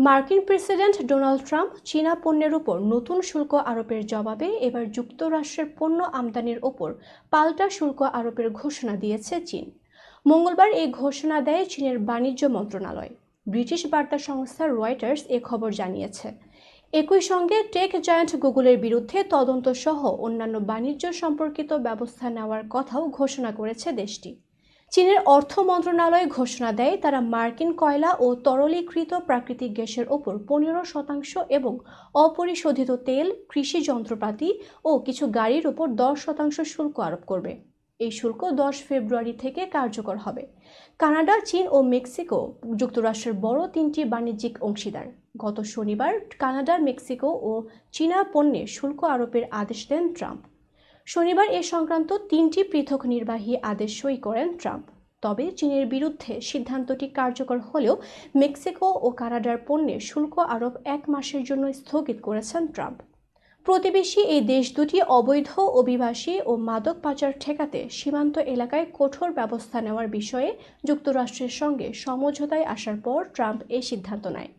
মার্কিন president Donald Trump চীনা পণ্যের উপর নতুন শুল্ক আরোপের জবাবে এবার যুক্তরাষ্ট্রের পণ্য আমদানির ওপর পাল্টা শুল্ক আরোপের ঘোষণা দিয়েছে চীন। মঙ্গলবার এই ঘোষণা দেয় চীনের বাণিজ্য মন্ত্রণালয়। ব্রিটিশ বার্তা সংস্থা রয়টার্স এ খবর জানিয়েছে। একই সঙ্গে টেক জায়ান্ট গুগলের বিরুদ্ধে তদন্ত সহ অন্যান্য বাণিজ্য সম্পর্কিত ব্যবস্থা নেওয়ার কথাও ঘোষণা করেছে দেশটি। চীনের অর্থ মন্ত্রণালয় ঘোষণা দেয় তারা মার্কিন কয়লা ও তরলীকৃত প্রাকৃতিক গ্যাসের ওপর 15% এবং অপরিশোধিত তেল, কৃষি যন্ত্রপাতি ও কিছু গাড়ির ওপর 10% শুল্ক আরোপ করবে। এই শুল্ক 10 ফেব্রুয়ারি থেকে কার্যকর হবে। কানাডা, চীন ও মেক্সিকো যুক্তরাষ্ট্রের বড় তিনটি বাণিজ্যিক অংশীদার। গত শনিবার কানাডা, মেক্সিকো ও চীনা পণ্যে শুল্ক আরোপের আদেশ দেন ট্রাম্প। শনিবার এ সংক্রান্ত 3টি পৃথক নির্বাহী আদেশ সই করেন ট্রাম্প। তবে চীনের বিরুদ্ধে সিদ্ধান্তটি কার্যকর হলেও মেক্সিকো ও কানাডার পণ্যে শুল্ক আরোপ 1 মাসের জন্য স্থগিত করেছেন ট্রাম্প। প্রতিবেশী এই দেশ দুটি অবৈধ অভিবাসী ও মাদক পাচার ঠেকাতে সীমান্ত এলাকায় কঠোর ব্যবস্থা নেওয়ার বিষয়ে যুক্তরাষ্ট্রের সঙ্গে সমঝোতায় আসার পর ট্রাম্প এই সিদ্ধান্ত নেয়।